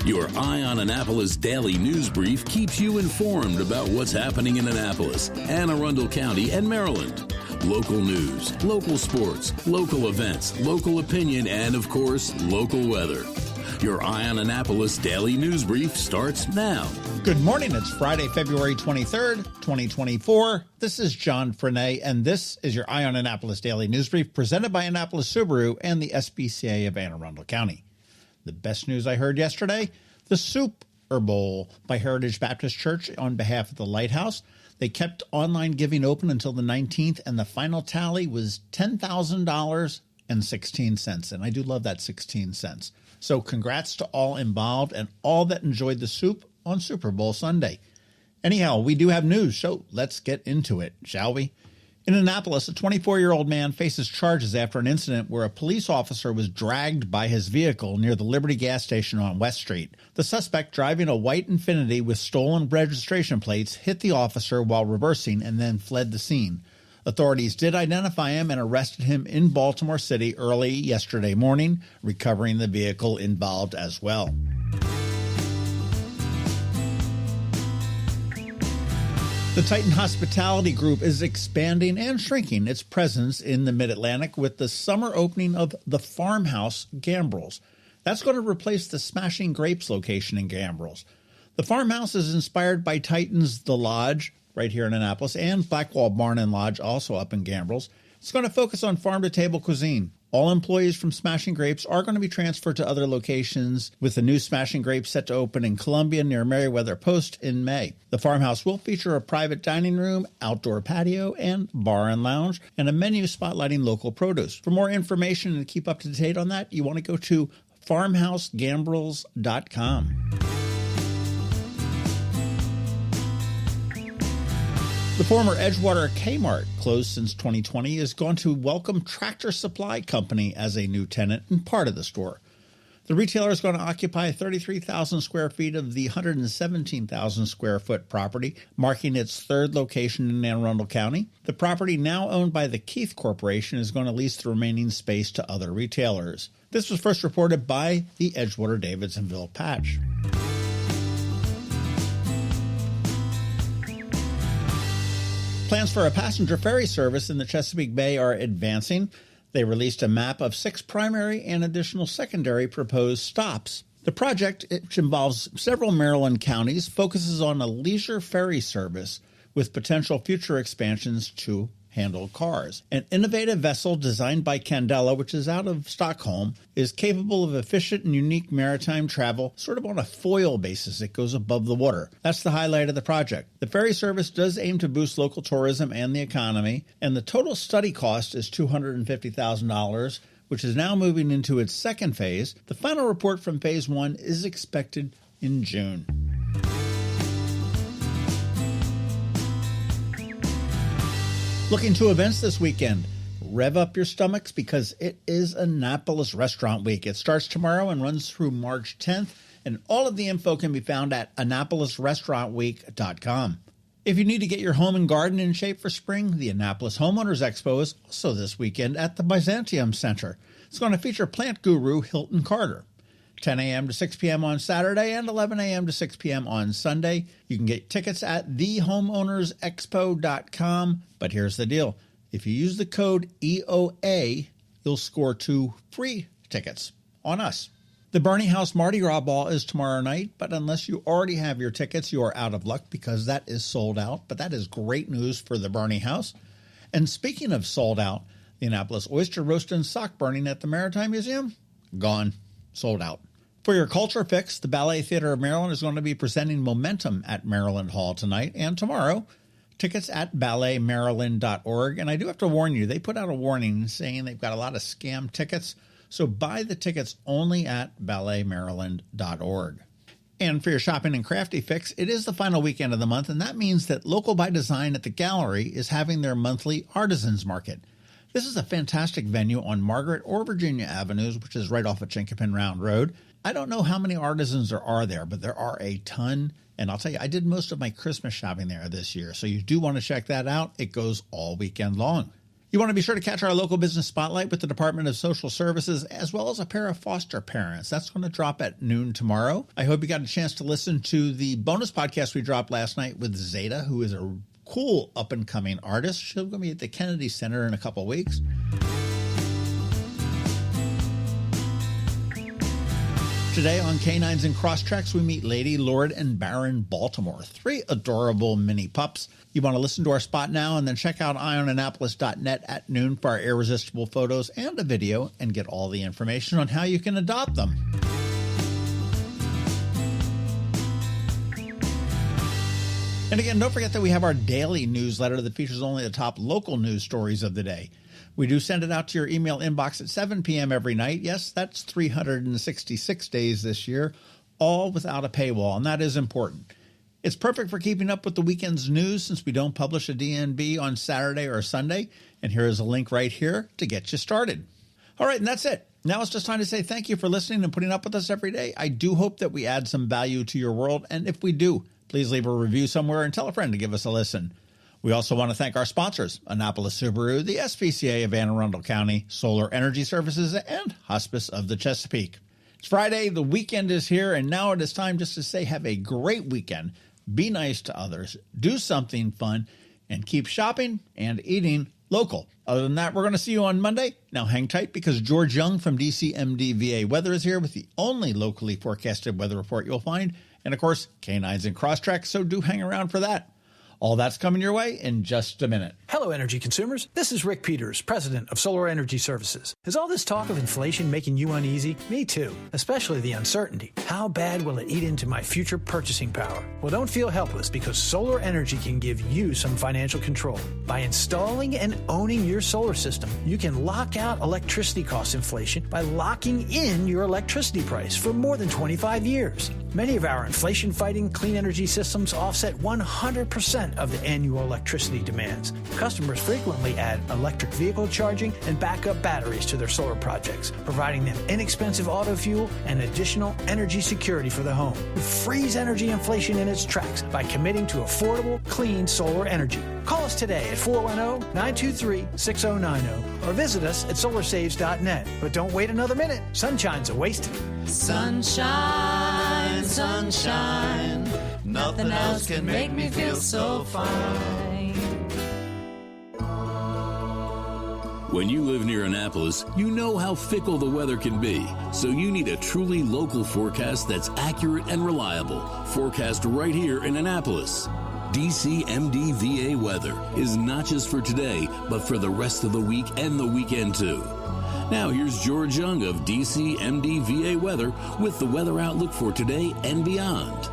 Your Eye on Annapolis daily news brief keeps you informed about what's happening in Annapolis, Anne Arundel County, and Maryland. Local news, local sports, local events, local opinion, and, of course, local weather. Your Eye on Annapolis daily news brief starts now. Good morning. It's Friday, February 23rd, 2024. This is John Frenaye, and this is your Eye on Annapolis daily news brief presented by Annapolis Subaru and the SPCA of Anne Arundel County. The best news I heard yesterday, the Super Bowl by Heritage Baptist Church on behalf of the Lighthouse. They kept online giving open until the 19th, and the final tally was $10,000.16. And I do love that 16 cents. So congrats to all involved and all that enjoyed the soup on Super Bowl Sunday. Anyhow, we do have news, so let's get into it, shall we? In Annapolis, a 24-year-old man faces charges after an incident where a police officer was dragged by his vehicle near the Liberty gas station on West Street. The suspect, driving a white Infiniti with stolen registration plates, hit the officer while reversing and then fled the scene. Authorities did identify him and arrested him in Baltimore City early yesterday morning, recovering the vehicle involved as well. The Titan Hospitality Group is expanding and shrinking its presence in the Mid-Atlantic with the summer opening of the Farmhouse Gambrills. That's going to replace the Smashing Grapes location in Gambrills. The Farmhouse is inspired by Titan's The Lodge, right here in Annapolis, and Blackwall Barn and Lodge, also up in Gambrills. It's going to focus on farm-to-table cuisine. All employees from Smashing Grapes are going to be transferred to other locations, with the new Smashing Grapes set to open in Columbia near Meriwether Post in May. The farmhouse will feature a private dining room, outdoor patio, and bar and lounge, and a menu spotlighting local produce. For more information and to keep up to date on that, you want to go to farmhousegambrills.com. The former Edgewater K-Mart, closed since 2020, is going to welcome Tractor Supply Company as a new tenant and part of the store. The retailer is going to occupy 33,000 square feet of the 117,000 square foot property, marking its third location in Anne Arundel County. The property, now owned by the Keith Corporation, is going to lease the remaining space to other retailers. This was first reported by the Edgewater-Davidsonville Patch. Plans for a passenger ferry service in the Chesapeake Bay are advancing. They released a map of 6 primary and additional secondary proposed stops. The project, which involves several Maryland counties, focuses on a leisure ferry service with potential future expansions to handle cars. An innovative vessel designed by Candela, which is out of Stockholm, is capable of efficient and unique maritime travel, sort of on a foil basis. It goes above the water. That's the highlight of the project. The ferry service does aim to boost local tourism and the economy, and the total study cost is $250,000, which is now moving into its second phase. The final report from Phase 1 is expected in June. Looking to events this weekend. Rev up your stomachs because it is Annapolis Restaurant Week. It starts tomorrow and runs through March 10th, and all of the info can be found at AnnapolisRestaurantWeek.com. If you need to get your home and garden in shape for spring, the Annapolis Homeowners Expo is also this weekend at the Byzantium Center. It's going to feature plant guru Hilton Carter. 10 a.m. to 6 p.m. on Saturday and 11 a.m. to 6 p.m. on Sunday. You can get tickets at thehomeownersexpo.com. But here's the deal. If you use the code EOA, you'll score 2 free tickets on us. The Bernie House Mardi Gras Ball is tomorrow night, but unless you already have your tickets, you are out of luck because that is sold out. But that is great news for the Bernie House. And speaking of sold out, the Annapolis Oyster Roast and Sock Burning at the Maritime Museum? Gone. Sold out. For your culture fix, the Ballet Theater of Maryland is going to be presenting Momentum at Maryland Hall tonight and tomorrow. Tickets at balletmaryland.org. And I do have to warn you, they put out a warning saying they've got a lot of scam tickets, so buy the tickets only at balletmaryland.org. And for your shopping and crafty fix, it is the final weekend of the month, and that means that Local by Design at the Gallery is having their monthly Artisans Market. This is a fantastic venue on Margaret or Virginia Avenues, which is right off of Chinkapin Round Road. I don't know how many artisans there are there, but there are a ton. And I'll tell you, I did most of my Christmas shopping there this year, so you do want to check that out. It goes all weekend long. You want to be sure to catch our local business spotlight with the Department of Social Services, as well as a pair of foster parents. That's going to drop at noon tomorrow. I hope you got a chance to listen to the bonus podcast we dropped last night with ZADA, who is a cool up-and-coming artist. She's going to be at the Kennedy Center in a couple of weeks. Today on Canines and Crosstreks, we meet Lady, Lord, and Baron Baltimore, 3 adorable mini pups. You want to listen to our spot now and then check out eyeonannapolis.net at noon for our irresistible photos and a video and get all the information on how you can adopt them. And again, don't forget that we have our daily newsletter that features only the top local news stories of the day. We do send it out to your email inbox at 7 p.m. every night. Yes, that's 366 days this year, all without a paywall, and that is important. It's perfect for keeping up with the weekend's news since we don't publish a DNB on Saturday or Sunday, and here is a link right here to get you started. All right, and that's it. Now it's just time to say thank you for listening and putting up with us every day. I do hope that we add some value to your world, and if we do, please leave a review somewhere and tell a friend to give us a listen. We also want to thank our sponsors, Annapolis Subaru, the SPCA of Anne Arundel County, Solar Energy Services, and Hospice of the Chesapeake. It's Friday, the weekend is here, and now it is time just to say have a great weekend. Be nice to others, do something fun, and keep shopping and eating local. Other than that, we're going to see you on Monday. Now hang tight because George Young from DCMDVA Weather is here with the only locally forecasted weather report you'll find. And of course, Canines and Crosstreks, so do hang around for that. All that's coming your way in just a minute. Hello, energy consumers. This is Rick Peters, president of Solar Energy Services. Is all this talk of inflation making you uneasy? Me too, especially the uncertainty. How bad will it eat into my future purchasing power? Well, don't feel helpless because solar energy can give you some financial control. By installing and owning your solar system, you can lock out electricity cost inflation by locking in your electricity price for more than 25 years. Many of our inflation-fighting clean energy systems offset 100% of the annual electricity demands. Customers frequently add electric vehicle charging and backup batteries to their solar projects, providing them inexpensive auto fuel and additional energy security for the home. Freeze energy inflation in its tracks by committing to affordable, clean solar energy. Call us today at 410-923-6090 or visit us at solarsaves.net. But don't wait another minute. Sunshine's a wasted. Sunshine, sunshine, nothing else can make me feel so fine. When you live near Annapolis, you know how fickle the weather can be. So you need a truly local forecast that's accurate and reliable. Forecast right here in Annapolis. DCMDVA weather is not just for today, but for the rest of the week and the weekend too. Now here's George Young of DCMDVA Weather with the weather outlook for today and beyond.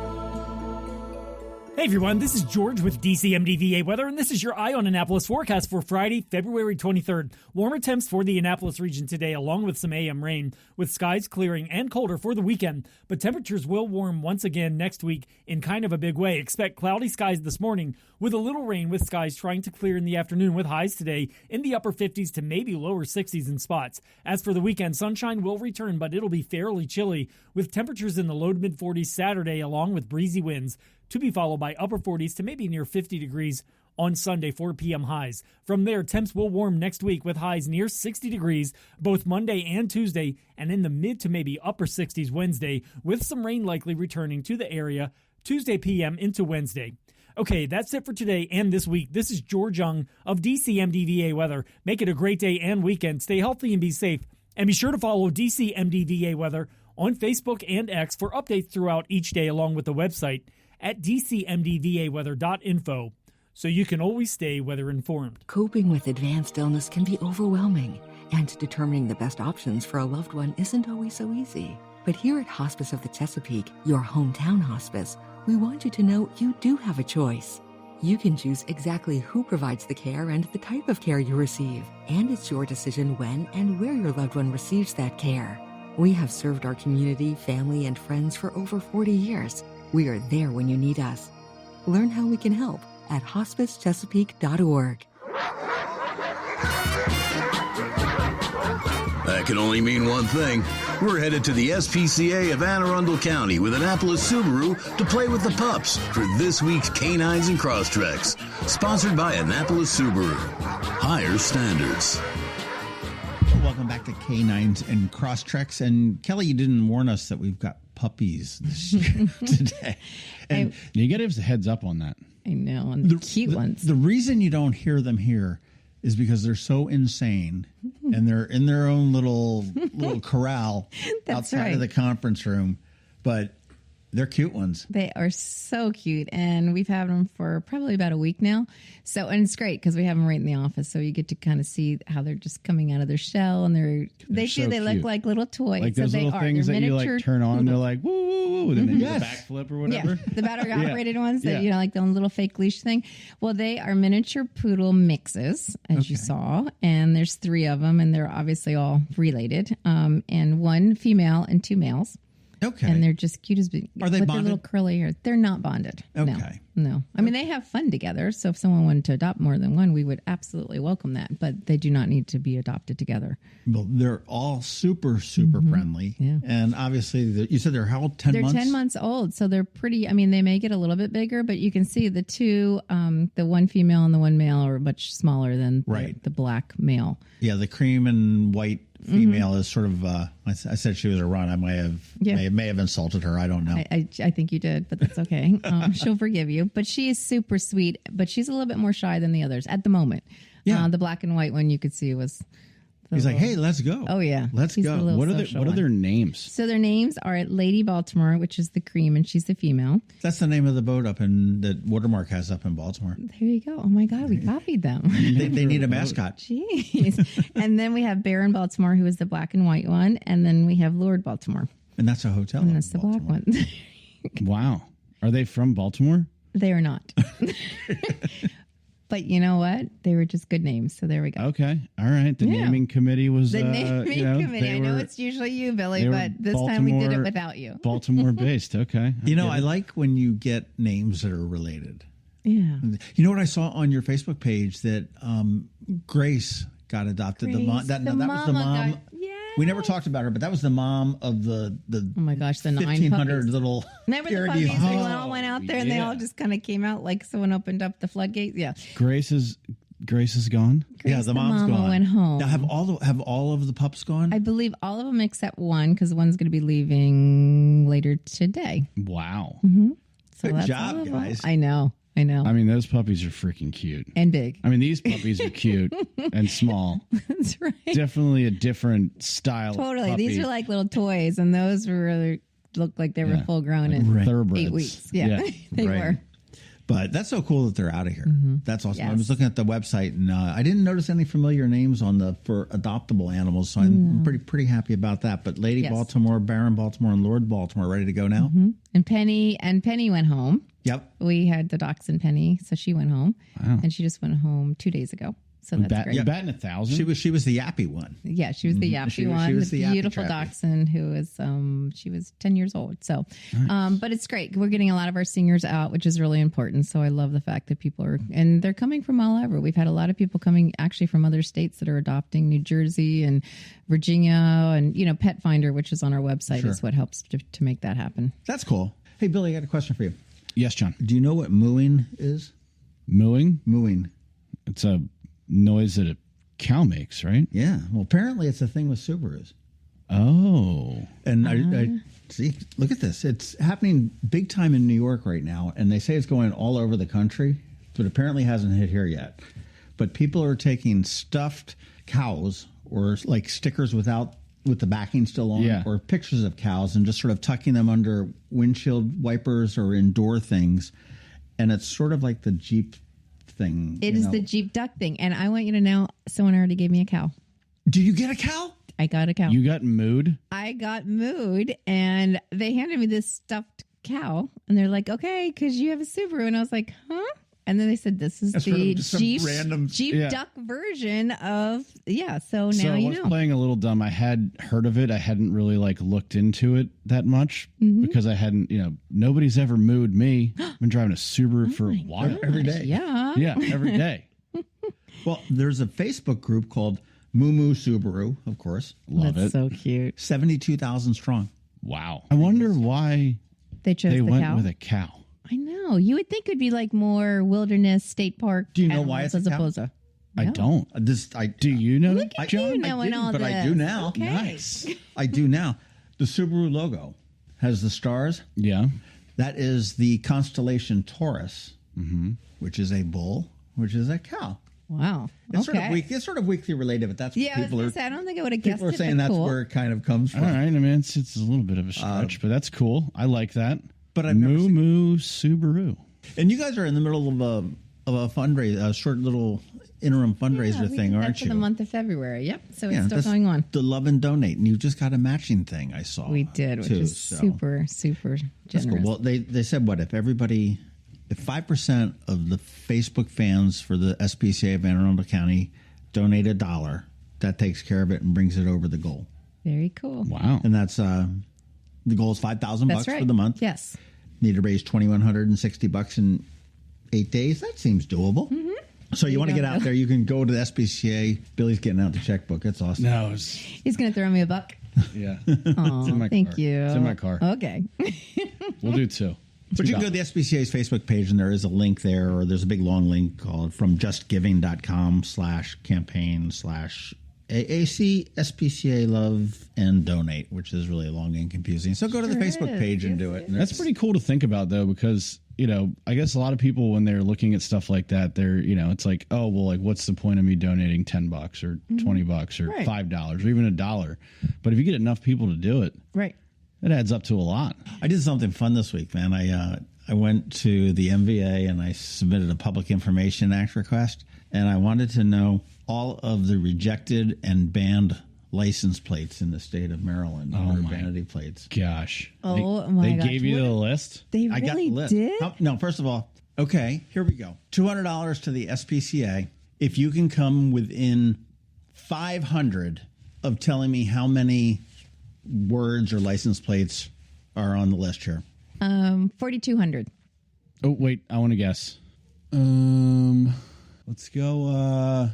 Hey everyone, this is George with DCMDVA Weather, and this is your Eye on Annapolis forecast for Friday, February 23rd. Warmer temps for the Annapolis region today, along with some AM rain, with skies clearing and colder for the weekend. But temperatures will warm once again next week in kind of a big way. Expect cloudy skies this morning with a little rain, with skies trying to clear in the afternoon, with highs today in the upper 50s to maybe lower 60s in spots. As for the weekend, sunshine will return, but it'll be fairly chilly, with temperatures in the low to mid 40s Saturday, along with breezy winds, to be followed by upper 40s to maybe near 50 degrees on Sunday, 4 p.m. highs. From there, temps will warm next week with highs near 60 degrees both Monday and Tuesday, and in the mid to maybe upper 60s Wednesday, with some rain likely returning to the area Tuesday p.m. into Wednesday. Okay, that's it for today and this week. This is George Young of DCMDVA Weather. Make it a great day and weekend. Stay healthy and be safe. And be sure to follow DCMDVA Weather on Facebook and X for updates throughout each day, along with the website at dcmdvaweather.info, so you can always stay weather informed. Coping with advanced illness can be overwhelming, and determining the best options for a loved one isn't always so easy. But here at Hospice of the Chesapeake, your hometown hospice, we want you to know you do have a choice. You can choose exactly who provides the care and the type of care you receive, and it's your decision when and where your loved one receives that care. We have served our community, family, and friends for over 40 years. We are there when you need us. Learn how we can help at hospicechesapeake.org. That can only mean one thing. We're headed to the SPCA of Anne Arundel County with Annapolis Subaru to play with the pups for this week's Canines and Crosstreks. Sponsored by Annapolis Subaru. Higher standards. Welcome back to Canines and Crosstreks. And Kelly, you didn't warn us that we've got puppies this year today. And you got to give us a heads up on that. I know, and the cute ones. The reason you don't hear them here is because they're so insane and they're in their own little corral outside of the conference room. But they're cute ones. They are so cute, and we've had them for probably about a week now. So, and it's great because we have them right in the office, so you get to kind of see how they're just coming out of their shell, and they look like little toys. Like those little things that you like turn on, and they're like woo woo woo, and then they do a backflip or whatever. Yeah, the battery operated ones that like the little fake leash thing. Well, they are miniature poodle mixes, as you saw, and there's 3 of them, and they're obviously all related. And 1 female and 2 males. Okay. And they're just cute as big. Are they with bonded? Their little curly hair. They're not bonded. Okay. No. I mean, they have fun together. So if someone wanted to adopt more than one, we would absolutely welcome that. But they do not need to be adopted together. Well, they're all super friendly. Yeah. And obviously, you said they're how old? 10 months? They're 10 months old. So they're pretty. I mean, they may get a little bit bigger, but you can see the 2, the 1 female and the 1 male are much smaller than the black male. Yeah, the cream and white female is sort of. I said she was a run. I may have insulted her. I don't know. I think you did, but that's okay. She'll forgive you. But she is super sweet. But she's a little bit more shy than the others at the moment. Yeah, the black and white one you could see was. He's like, hey, let's go. Oh yeah, let's go. What are their names? So their names are Lady Baltimore, which is the cream, and she's the female. That's the name of the boat up that Watermark has up in Baltimore. There you go. Oh my God, we copied them. they need a mascot. Jeez. And then we have Baron Baltimore, who is the black and white one, and then we have Lord Baltimore. And that's a hotel. And that's the black one. Wow. Are they from Baltimore? They are not. But you know what? They were just good names. So there we go. Okay. All right. The naming committee was... The naming committee. I know it's usually you, Billy, but this time we did it without you. Baltimore-based. Okay. I like when you get names that are related. Yeah. You know what I saw on your Facebook page? That Grace got adopted. Grace, that was the mom. We never talked about her, but that was the mom of the oh my gosh, the 1,500 little. Remember the puppies? They all went out there and they all just kind of came out like someone opened up the floodgates. Yeah. Grace is gone. The mom's gone. Went home. Now have all of the pups gone? I believe all of them except one, because one's going to be leaving later today. Wow. Mm-hmm. So good job, guys. I know. I mean, those puppies are freaking cute. And big. I mean, these puppies are cute and small. That's right. Definitely a different style. Totally. Of puppy. These are like little toys, and those were looked like they were full grown in 8 weeks. Yeah. They were. But that's so cool that they're out of here. Mm-hmm. That's awesome. Yes. I was looking at the website, and I didn't notice any familiar names for adoptable animals, so I'm pretty happy about that. But Lady Baltimore, Baron Baltimore, and Lord Baltimore ready to go now. Mm-hmm. And Penny went home. Yep. We had the dachshund Penny, so she went home. Wow. And she just went home 2 days ago. So that's great. Batting 1,000. She was the yappy one. Yeah, she was the yappy one. She was the beautiful dachshund who was she was 10 years old. So, nice. But it's great. We're getting a lot of our seniors out, which is really important. So I love the fact that people and they're coming from all over. We've had a lot of people coming actually from other states that are adopting. New Jersey and Virginia, and Pet Finder, which is on our website, is what helps to make that happen. That's cool. Hey, Billy, I got a question for you. Yes, John. Do you know what mooing is? Mooing? Mooing. It's a noise that a cow makes, right? Yeah. Well, apparently it's a thing with Subarus. Oh. And I see, look at this. It's happening big time in New York right now, and they say it's going all over the country, but apparently hasn't hit here yet. But people are taking stuffed cows or like stickers with the backing still on, or pictures of cows, and just sort of tucking them under windshield wipers or in door things. And it's sort of like the Jeep thing. It is the Jeep duck thing. And I want you to know, someone already gave me a cow. Did you get a cow? I got a cow. You got mooed? I got mooed, and they handed me this stuffed cow, and they're like, okay, because you have a Subaru. And I was like, huh? And then they said, this is the Jeep duck version of, so now I was playing a little dumb. I had heard of it. I hadn't really looked into it that much because I hadn't, nobody's ever mooed me. I've been driving a Subaru for a while. Every day. Yeah. Yeah, every day. Well, there's a Facebook group called Moo Subaru, of course. Love That's it. so cute. 72,000 strong. Wow. I wonder why They chose the went cow. with a cow. I know. You would think it'd be like more wilderness state park. Do you know why it's as a cow? opposed to? I No. don't. Do you know that, at John? you knowing all but I this. do now. Okay. Nice. I do now. The Subaru logo has the stars. Yeah. That is the constellation Taurus, which is a bull, which is a cow. Wow. It's Okay. sort of weakly related, but that's what Yeah, I was people gonna are. say, I don't think I would have guessed People are it, saying but that's cool. where it kind of comes from. All right. I mean, it's a little bit of a stretch, but that's cool. I like that. But I've never seen- Moo Subaru. And you guys are in the middle of a fundraiser, a short little interim fundraiser we thing, did that aren't for you? the month of February. Yep. So it's still that's going on. The Love and Donate, and you just got a matching thing. I saw. We did, which too, is so. super, super That's generous. cool. Well, they said what if 5% of the Facebook fans for the SPCA of Anne Arundel County donate $1, that takes care of it and brings it over the goal. Very cool. Wow. And that's the goal is $5,000 That's right. for the month. Yes. Need to raise $2,160 in 8 days. That seems doable. So you want to get out there? You can go to the SPCA. Billy's getting out the checkbook. That's awesome. No. He's going to throw me a buck. Yeah. Oh, in my thank car. you. It's in my car. Okay. We'll do two. But you can go to the SPCA's Facebook page, and there is a link there, or there's a big long link called from justgiving.com/campaign/AAC SPCA Love and Donate, which is really long and confusing. So go to the Facebook is. page and Yes, do it. That's pretty cool to think about, though, because, I guess a lot of people, when they're looking at stuff like that, they're, it's like, oh, well, like, what's the point of me donating $10 or $20 or Right. $5 or even $1? But if you get enough people to do it, Right. it adds up to a lot. I did something fun this week, man. I went to the MVA and I submitted a Public Information Act request, and I wanted to know all of the rejected and banned license plates in the state of Maryland. Oh, or my vanity plates. Gosh. Oh, my They gosh. gave you the list? They I got really the list. did? No, first of all, okay, here we go. $200 to the SPCA if you can come within 500 of telling me how many words or license plates are on the list here. 4,200. Oh, wait. I want to guess. Let's go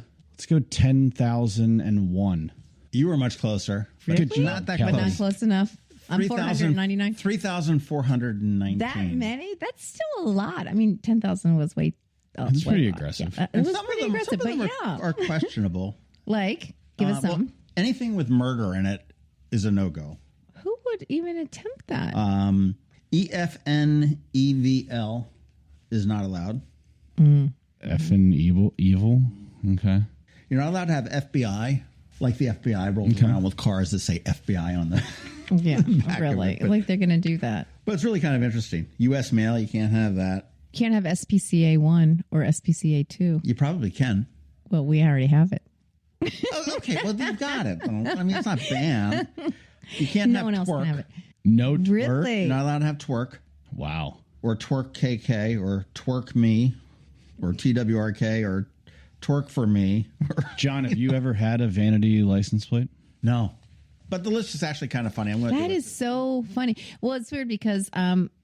10,001. You were much closer. Really? Not that But close. not close enough. I'm 499. 3,419. That many? That's still a lot. I mean, 10,000 was way. That's way pretty a lot. aggressive. Yeah, it And was some pretty of them, aggressive, some of but them yeah. are questionable. Like, give us Well, some. anything with murder in it is a no-go. Who would even attempt that? EFNEVL is not allowed. Effing evil. Okay. You're not allowed to have FBI, like the FBI rolls around with cars that say FBI on them. Yeah, back of really. it, but- Like they're going to do that. But it's really kind of interesting. U.S. mail, you can't have that. Can't have SPCA 1 or SPCA 2. You probably can. Well, we already have it. Oh, okay, well, you've got it. Though. I mean, it's not banned. You can't No have one else twerk. can have it. No twerk? Really? You're not allowed to have twerk Wow. or twerk KK or twerk me or TWRK or twerk for me. John, have you ever had a vanity license plate? No. But the list is actually kind of funny. I'm going to That is so funny. Well, it's weird because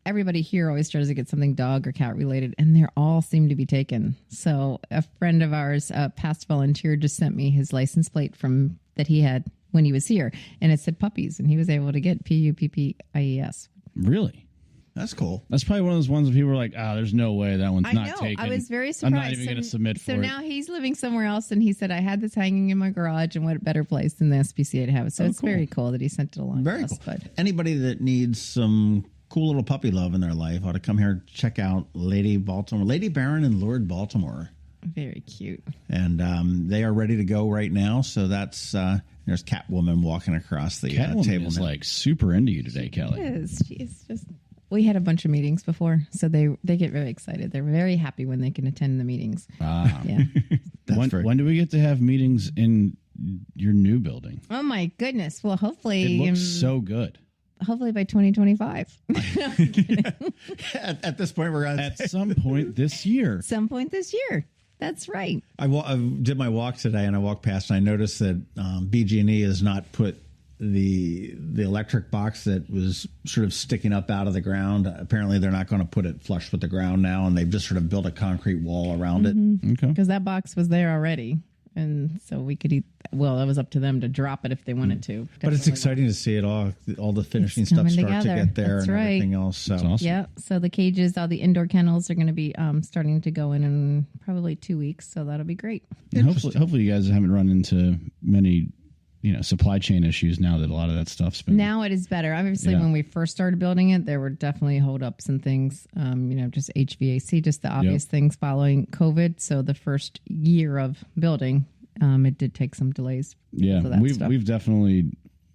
everybody here always tries to get something dog or cat related, and they all seem to be taken. So a friend of ours, a past volunteer, just sent me his license plate from that he had when he was here, and it said puppies, and he was able to get PUPPIES. Really? That's cool. That's probably one of those ones where people are like, there's no way that one's I not know. taken. I was very surprised. I'm not even going to submit for so it. now he's living somewhere else, and he said, I had this hanging in my garage, and what better place than the SPCA to have it. So it's cool. very cool that he sent it along Very to us. cool. But Anybody that needs some cool little puppy love in their life ought to come here and check out Lady Baron and Lord Baltimore. very cute. And they are ready to go right now. So that's there's Catwoman walking across the Catwoman table is now. like super into you today, Kelly. She's just. We had a bunch of meetings before, so they get very excited. They're very happy when they can attend the meetings. Ah. Yeah. When do we get to have meetings in your new building? Oh my goodness. Well, It hopefully, looks so good. hopefully by 2025. At this point, we're going At some point this year. Some point this year. That's right. I did my walk today, and I walked past, and I noticed that BG&E has not put the electric box that was sort of sticking up out of the ground. Apparently, they're not going to put it flush with the ground now, and they've just sort of built a concrete wall around it. Okay. Because that box was there already. And so we could eat. Well, it was up to them to drop it if they wanted to. But it's exciting to see it all the finishing stuff start to get there. That's and right. everything else. So. That's awesome. Yeah. So the cages, all the indoor kennels are going to be starting to go in probably 2 weeks. So that'll be great. And hopefully you guys haven't run into many, supply chain issues now that a lot of that stuff's been. Now it is better. Obviously, when we first started building it, there were definitely holdups and things. Just HVAC, just the obvious things following COVID. So the first year of building, it did take some delays. Yeah,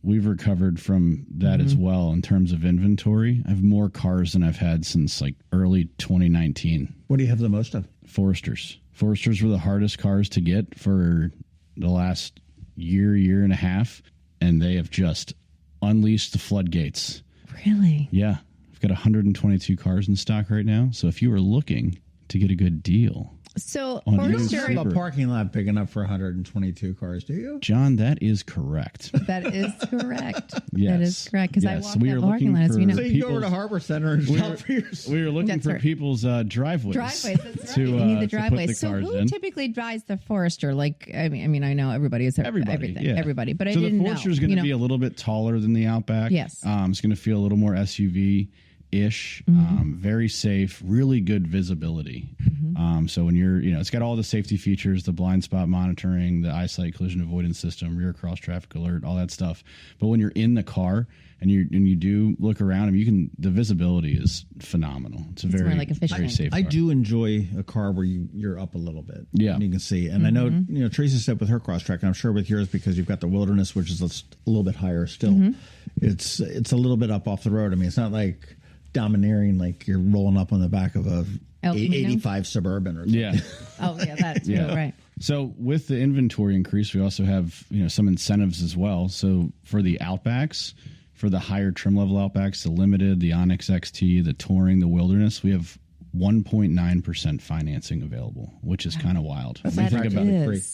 we've recovered from that as well in terms of inventory. I have more cars than I've had since like early 2019. What do you have the most of? Foresters. Foresters were the hardest cars to get for the last year and a half, and they have just unleashed the floodgates. Really? Yeah. I've got 122 cars in stock right now. So if you are looking to get a good deal. So you don't have a parking lot big enough for 122 cars, do you? John, that is correct. That is correct. Yes. That is correct. Because I walked we that are parking lot, as we know. So you go over to Harbor Center and shop for yourself. We were looking for people's driveways. That's right. You need the driveways. So who typically drives the Forester? Like, I mean, I know everybody is everything. Yeah. Everybody, but I didn't know. So the Forester is going to be a little bit taller than the Outback. Yes. It's going to feel a little more SUV-ish. Very safe, really good visibility. So when you're, it's got all the safety features, the blind spot monitoring, the eyesight collision avoidance system, rear cross traffic alert, all that stuff. But when you're in the car and you do look around, the visibility is phenomenal. It's very safe car. I do enjoy a car where you're up a little bit. Yeah. And you can see. And I know, Teresa said with her Crosstrek, and I'm sure with yours because you've got the Wilderness, which is a little bit higher still. It's a little bit up off the road. I mean, it's not like domineering, like you're rolling up on the back of a 85 Suburban or something. Yeah. Oh, yeah, that's right. So with the inventory increase, we also have, some incentives as well. So for the Outbacks, for the higher trim level Outbacks, the Limited, the Onyx XT, the Touring, the Wilderness, we have 1.9% financing available, which is kind of wild. When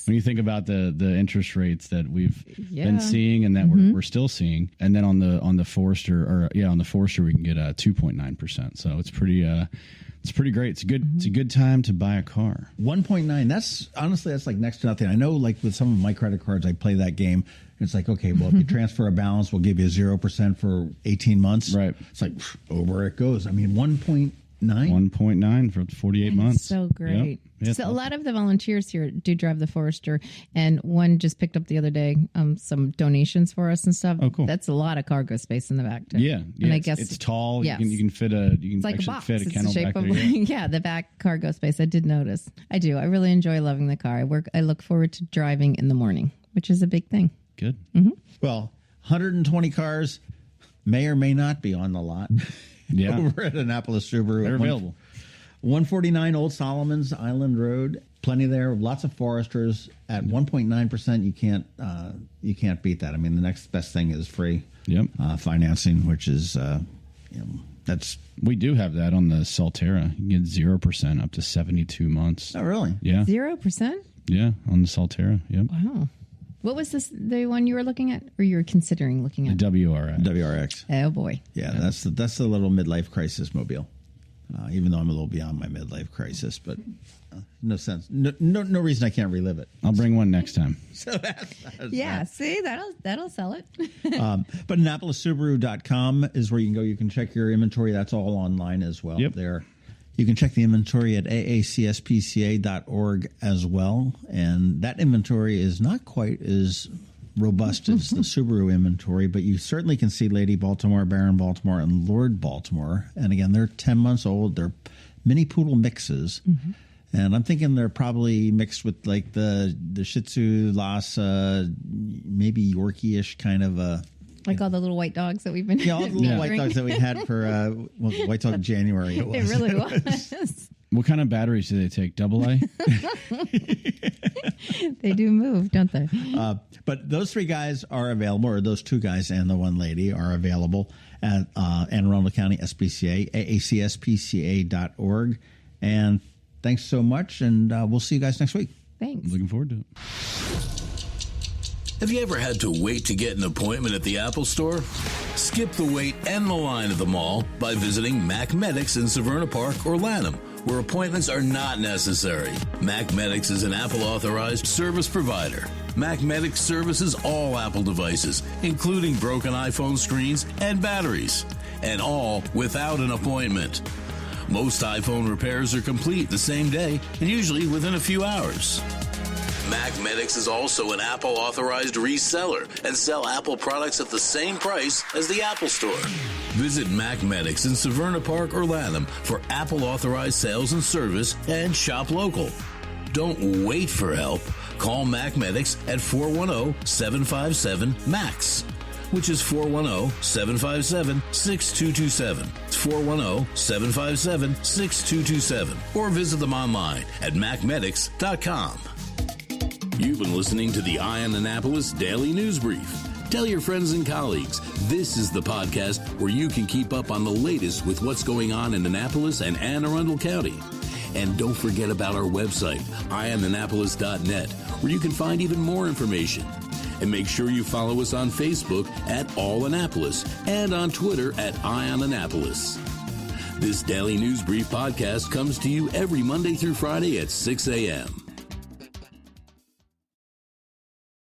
you think about the interest rates that we've been seeing and that we're still seeing, and then on the Forester on the Forester we can get 2.9%. So it's pretty great. It's a good time to buy a car. 1.9. That's like next to nothing. I know, like with some of my credit cards, I play that game. It's like, okay, well, if you transfer a balance, we'll give you 0% for 18 months. Right. It's like over it goes. I mean, 1.9. 1.9 for 48 months. So great. Yep. So a lot of the volunteers here do drive the Forester, and one just picked up the other day some donations for us and stuff. Oh, cool. That's a lot of cargo space in the back too. Yeah. And I guess it's tall. Yes. You can fit a like a box. fit a kennel back there. Yeah, the back cargo space. I did notice. I do. I really enjoy loving the car. I look forward to driving in the morning, which is a big thing. Good. Well, 120 cars may or may not be on the lot. Yeah. Over at Annapolis Subaru. They're available. 149 Old Solomon's Island Road. Plenty there. Lots of Foresters at 1.9%. You can't beat that. I mean, the next best thing is free financing, which is that's. We do have that on the Solterra. You get 0% up to 72 months. Oh, really? Yeah. 0%? Yeah, on the Solterra. Yep. Wow. What was the one you were looking at, or you were considering looking at? The WRX. WRX. Oh boy. Yeah, that's the little midlife crisis mobile. Even though I'm a little beyond my midlife crisis, but no sense, no reason I can't relive it. I'll bring one next time. So that's see, that'll sell it. But AnnapolisSubaru.com is where you can go. You can check your inventory. That's all online as well. Yep. There. You can check the inventory at AACSPCA.org as well. And that inventory is not quite as robust as the Subaru inventory, but you certainly can see Lady Baltimore, Baron Baltimore, and Lord Baltimore. And again, they're 10 months old. They're mini poodle mixes. And I'm thinking they're probably mixed with like the Shih Tzu, Lhasa, maybe Yorkie-ish kind of a... Like all the little white dogs that we've been all the little white dogs that we had for White Dog January. It really was. What kind of batteries do they take? AA? They do move, don't they? But those three guys are available, or those two guys and the one lady are available at Anne Arundel County SPCA, AACSPCA.org. And thanks so much, and we'll see you guys next week. Thanks. Looking forward to it. Have you ever had to wait to get an appointment at the Apple Store? Skip the wait and the line at the mall by visiting Mac Medics in Severna Park or Lanham, where appointments are not necessary. MacMedics is an Apple authorized service provider. MacMedics services all Apple devices, including broken iPhone screens and batteries, and all without an appointment. Most iPhone repairs are complete the same day and usually within a few hours. MacMedics is also an Apple authorized reseller and sell Apple products at the same price as the Apple Store. Visit MacMedics in Severna Park or Lanham for Apple authorized sales and service and shop local. Don't wait for help. Call MacMedics at 410-757-MAX, which is 410-757-6227. It's 410-757-6227. Or visit them online at macmedics.com. You've been listening to the Eye on Annapolis Daily News Brief. Tell your friends and colleagues, this is the podcast where you can keep up on the latest with what's going on in Annapolis and Anne Arundel County. And don't forget about our website, eyeonannapolis.net, where you can find even more information. And make sure you follow us on Facebook at All Annapolis and on Twitter at Eye on Annapolis. This Daily News Brief podcast comes to you every Monday through Friday at 6 a.m.